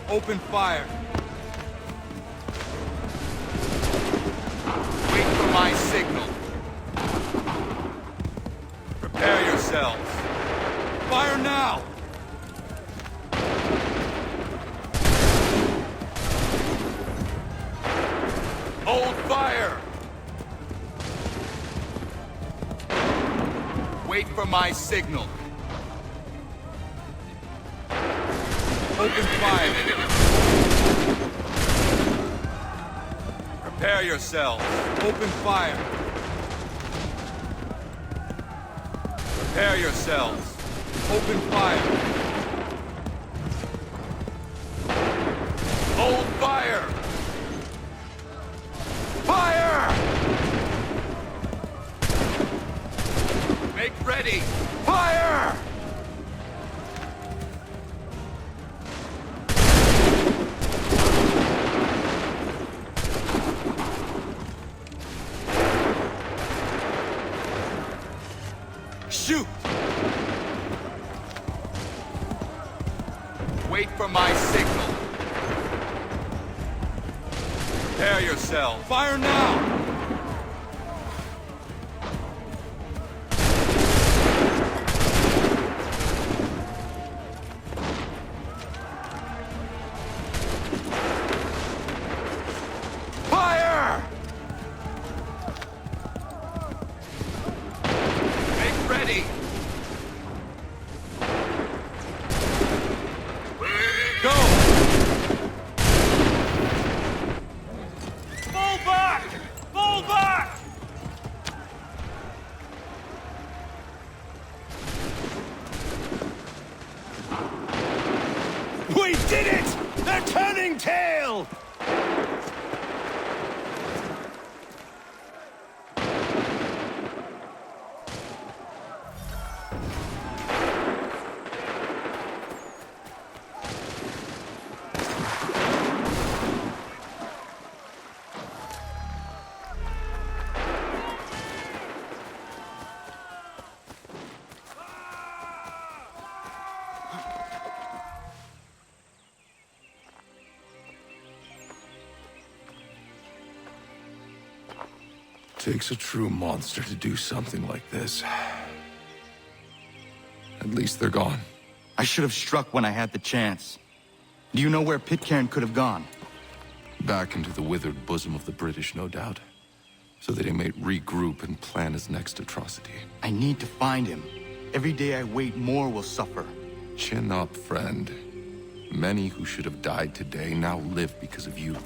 Open fire. Wait for my signal. Prepare yourselves. Fire now! Hold fire! Wait for my signal. Open fire. Prepare yourselves. Open fire. Prepare yourselves. Open fire. Hold fire! Fire! Make ready! Fire! Shoot! Wait for my signal. Prepare yourself. Fire now! Fire! Make ready! Go! Fall back! Fall back! We did it! They're turning tail! Takes a true monster to do something like this. At least they're gone. I should have struck when I had the chance. Do you know where Pitcairn could have gone? Back into the withered bosom of the British, no doubt. So that he may regroup and plan his next atrocity. I need to find him. Every day I wait, more will suffer. Chin up, friend. Many who should have died today now live because of you.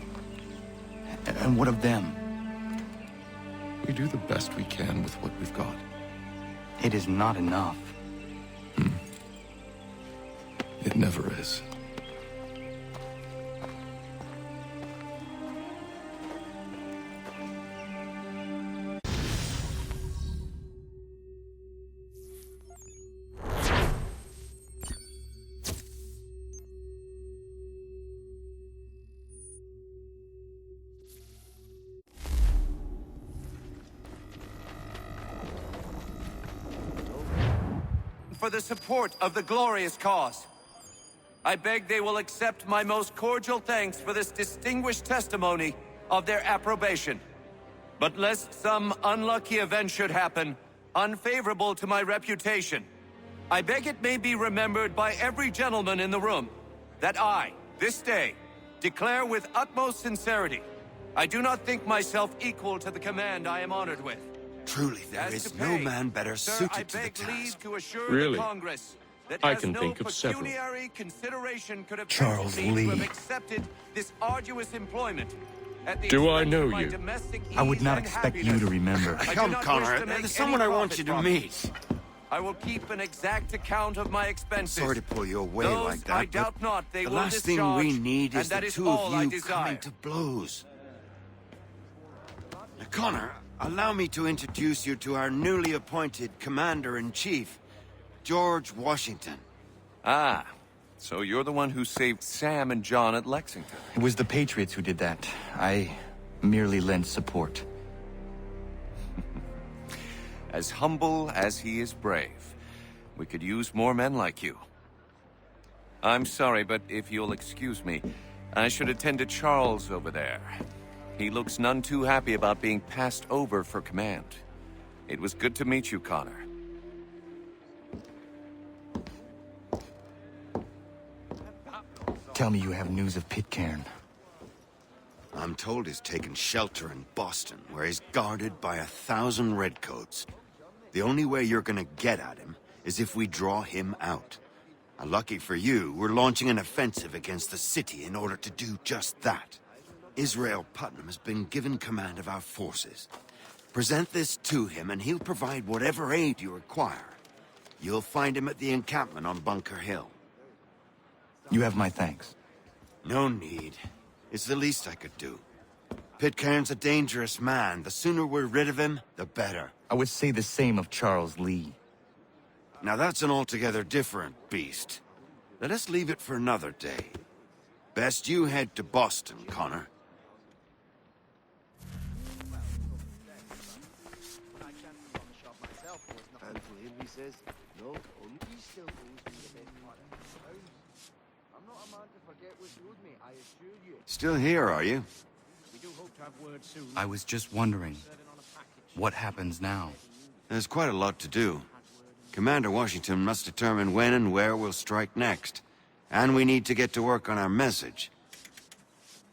And what of them? We do the best we can with what we've got. It is not enough. It never is. For the support of the glorious cause. I beg they will accept my most cordial thanks for this distinguished testimony of their approbation. But lest some unlucky event should happen, unfavorable to my reputation, I beg it may be remembered by every gentleman in the room that I, this day, declare with utmost sincerity, I do not think myself equal to the command I am honored with. Truly, there As is to no pay, man better sir, suited I to the beg task. leave to assure Really? the Congress that I as can no think of several. pecuniary consideration could have Charles tempted me to have Lee. accepted this arduous employment. At the Do I expense know of my you? domestic I would ease not and expect you happiness. to remember. I do Come, not Connor. wish to make There's someone any I want profit you to from it. meet. I will keep an exact account of my expenses. Sorry to pull you away Those like that, I but doubt not they the will last thing we discharge, need and is that the is two all of I you desire. coming to blows. Now, Connor, allow me to introduce you to our newly appointed Commander-in-Chief, George Washington. Ah, so you're the one who saved Sam and John at Lexington. It was the Patriots who did that. I merely lent support. As humble as he is brave. We could use more men like you. I'm sorry, but if you'll excuse me, I should attend to Charles over there. He looks none too happy about being passed over for command. It was good to meet you, Connor. Tell me you have news of Pitcairn. I'm told he's taken shelter in Boston, where he's guarded by 1,000 redcoats. The only way you're gonna get at him is if we draw him out. Lucky for you, we're launching an offensive against the city in order to do just that. Israel Putnam has been given command of our forces. Present this to him and he'll provide whatever aid you require. You'll find him at the encampment on Bunker Hill. You have my thanks. No need. It's the least I could do. Pitcairn's a dangerous man. The sooner we're rid of him, the better. I would say the same of Charles Lee. Now that's an altogether different beast. Let us leave it for another day. Best you head to Boston, Connor. Still here, are you? I was just wondering, what happens now? There's quite a lot to do. Commander Washington must determine when and where we'll strike next. And we need to get to work on our message.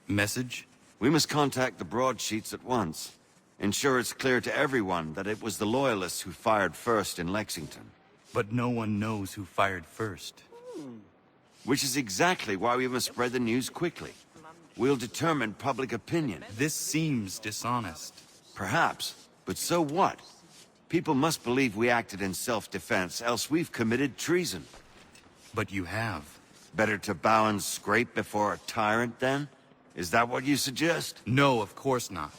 Message? We must contact the broadsheets at once. Ensure it's clear to everyone that it was the Loyalists who fired first in Lexington. But no one knows who fired first. Which is exactly why we must spread the news quickly. We'll determine public opinion. This seems dishonest. Perhaps, but so what? People must believe we acted in self-defense, else we've committed treason. But you have. Better to bow and scrape before a tyrant, then? Is that what you suggest? No, of course not.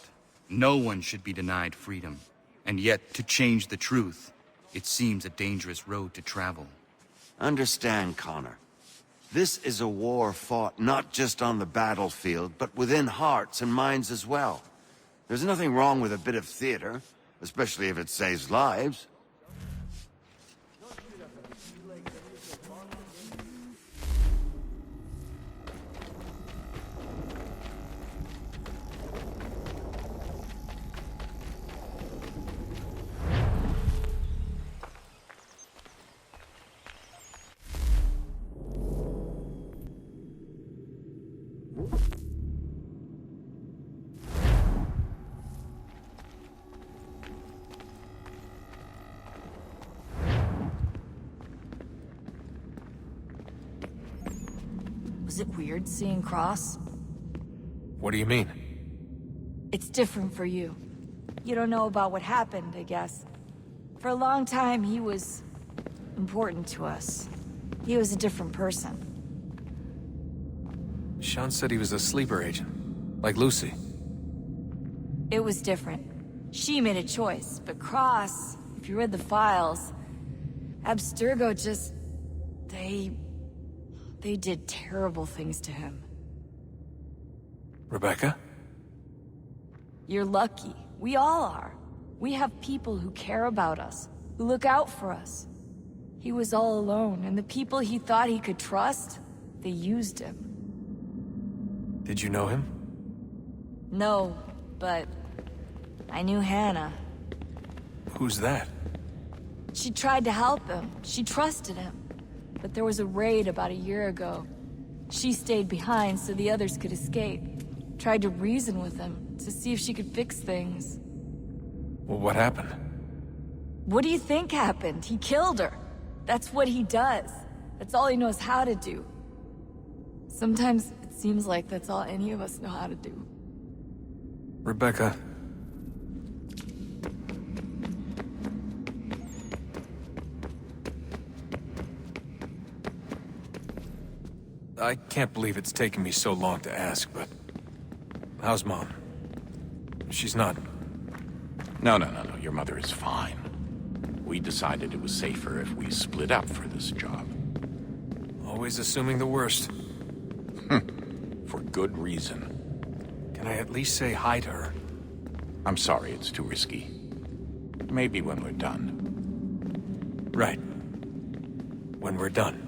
No one should be denied freedom. And yet, to change the truth, it seems a dangerous road to travel. Understand, Connor. This is a war fought not just on the battlefield, but within hearts and minds as well. There's nothing wrong with a bit of theater, especially if it saves lives. Was it weird seeing Cross? What do you mean? It's different for you. You don't know about what happened, I guess. For a long time, he was important to us. He was a different person. Sean said he was a sleeper agent. Like Lucy. It was different. She made a choice, but Cross, if you read the files, Abstergo just... They did terrible things to him. Rebecca? You're lucky. We all are. We have people who care about us, who look out for us. He was all alone, and the people he thought he could trust, they used him. Did you know him? No, but I knew Hannah. Who's that? She tried to help him. She trusted him. But there was a raid about a year ago. She stayed behind so the others could escape. Tried to reason with him, to see if she could fix things. Well, what happened? What do you think happened? He killed her. That's what he does. That's all he knows how to do. Sometimes it seems like that's all any of us know how to do. Rebecca. I can't believe it's taken me so long to ask, but... How's Mom? She's not... No. Your mother is fine. We decided it was safer if we split up for this job. Always assuming the worst. For good reason. Can I at least say hi to her? I'm sorry, it's too risky. Maybe when we're done. Right. When we're done.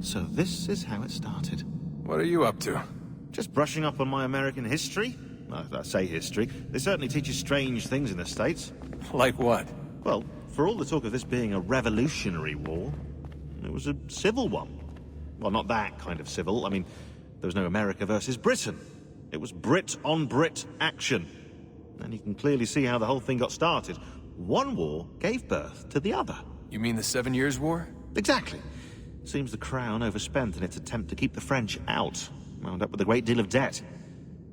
So this is how it started. What are you up to? Just brushing up on my American history. Well, I say history. They certainly teach you strange things in the States. Like what? Well, for all the talk of this being a revolutionary war, it was a civil one. Well, not that kind of civil. I mean, there was no America versus Britain. It was Brit on Brit action. And you can clearly see how the whole thing got started. One war gave birth to the other. You mean the 7 Years' War? Exactly. Seems the Crown overspent in its attempt to keep the French out. Wound up with a great deal of debt.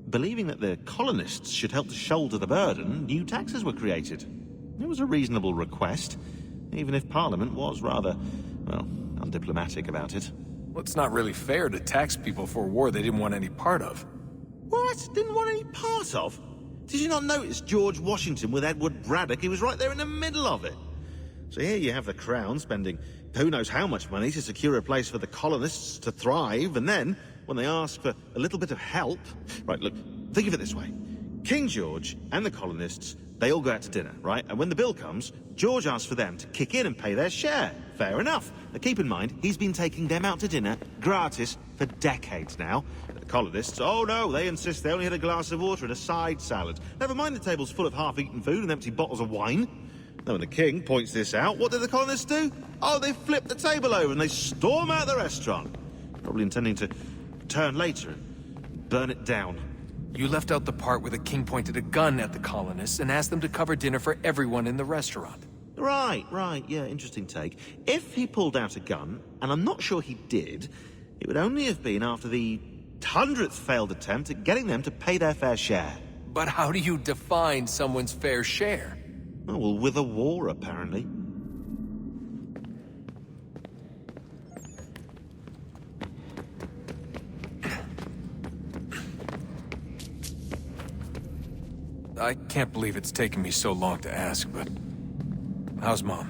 Believing that the colonists should help to shoulder the burden, new taxes were created. It was a reasonable request, even if Parliament was rather, well, undiplomatic about it. Well, it's not really fair to tax people for a war they didn't want any part of. What? Didn't want any part of? Did you not notice George Washington with Edward Braddock? He was right there in the middle of it. So here you have the Crown spending who knows how much money to secure a place for the colonists to thrive, and then, when they ask for a little bit of help... Right, look, think of it this way. King George and the colonists, they all go out to dinner, right? And when the bill comes, George asks for them to kick in and pay their share. Fair enough. Now keep in mind, he's been taking them out to dinner, gratis, for decades now. The colonists, oh no, they insist they only had a glass of water and a side salad. Never mind the table's full of half-eaten food and empty bottles of wine. Now when the king points this out, what do the colonists do? Oh, they flip the table over and they storm out the restaurant. Probably intending to return later and burn it down. You left out the part where the king pointed a gun at the colonists and asked them to cover dinner for everyone in the restaurant. Right, yeah, interesting take. If he pulled out a gun, and I'm not sure he did, it would only have been after the 100th failed attempt at getting them to pay their fair share. But how do you define someone's fair share? Oh, well, with a war, apparently. I can't believe it's taken me so long to ask, but... how's Mom?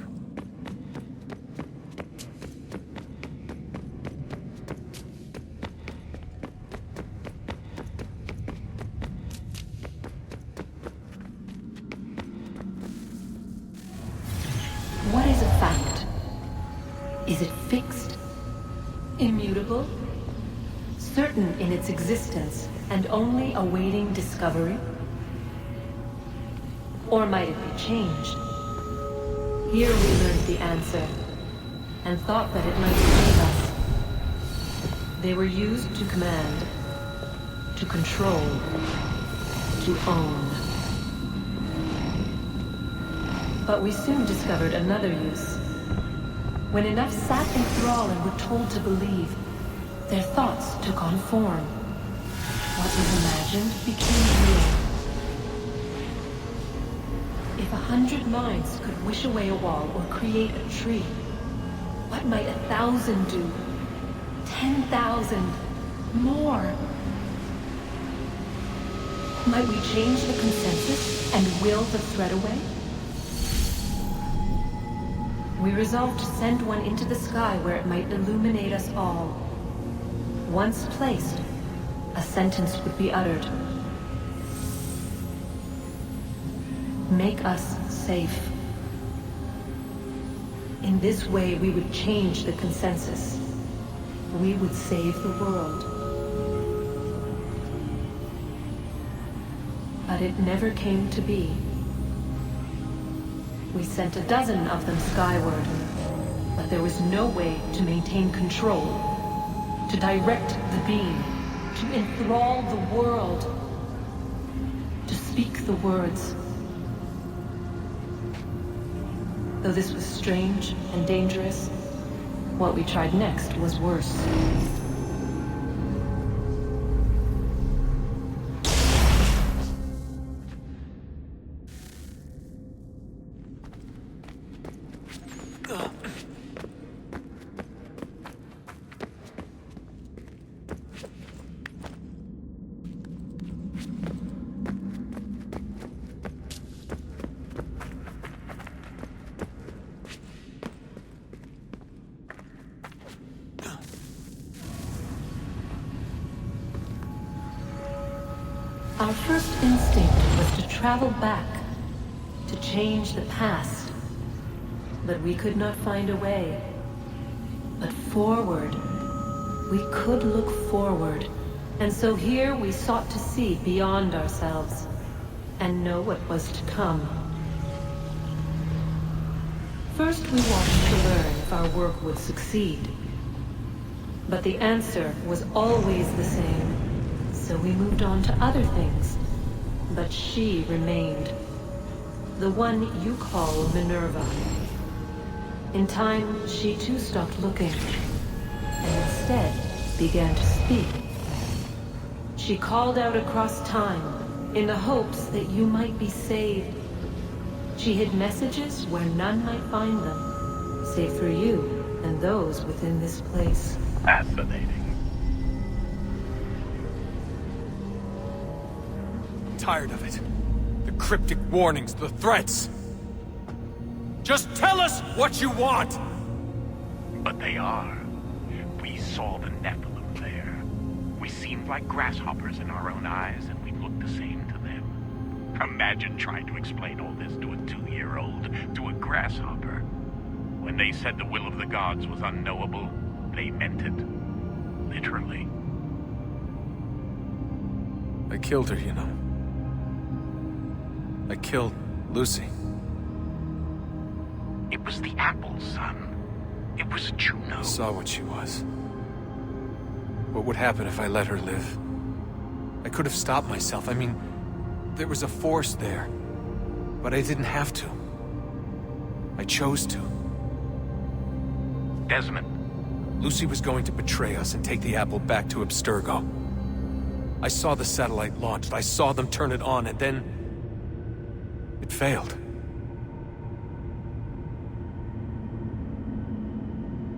What is a fact? Is it fixed? Immutable? Certain in its existence and only awaiting discovery? Or might it be changed? Here we learned the answer, and thought that it might save us. They were used to command, to control, to own. But we soon discovered another use. When enough sat in thrall and were told to believe, their thoughts took on form. What was imagined became real. If 100 minds could wish away a wall or create a tree, what might 1,000 do? 10,000? More? Might we change the consensus and will the threat away? We resolved to send one into the sky where it might illuminate us all. Once placed, a sentence would be uttered. Make us safe. In this way, we would change the consensus. We would save the world. But it never came to be. We sent a dozen of them skyward, but there was no way to maintain control, to direct the beam, to enthrall the world, to speak the words. Though this was strange and dangerous, what we tried next was worse. Our first instinct was to travel back, to change the past. But we could not find a way. But forward, We could look forward, and so here we sought to see beyond ourselves, and know what was to come. First we watched to learn if our work would succeed. But the answer was always the same, so we moved on to other things. But she remained. The one you call Minerva. In time, she too stopped looking, and instead began to speak. She called out across time, in the hopes that you might be saved. She hid messages where none might find them, save for you and those within this place. Fascinating. Tired of it. The cryptic warnings, the threats. Just tell us what you want! But they are. We saw the Nephilim there. We seemed like grasshoppers in our own eyes, and we looked the same to them. Imagine trying to explain all this to a 2-year-old, to a grasshopper. When they said the will of the gods was unknowable, they meant it. Literally. I killed her, you know. I killed Lucy. It was the apple, son. It was Juno. I saw what she was. What would happen if I let her live? I could have stopped myself. I mean, there was a force there. But I didn't have to. I chose to. Desmond. Lucy was going to betray us and take the apple back to Abstergo. I saw the satellite launched. I saw them turn it on, and then... it failed.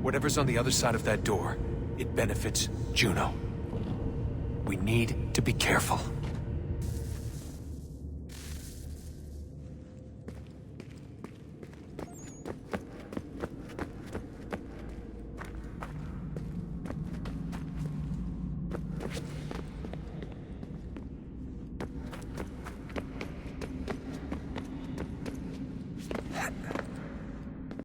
Whatever's on the other side of that door, it benefits Juno. We need to be careful.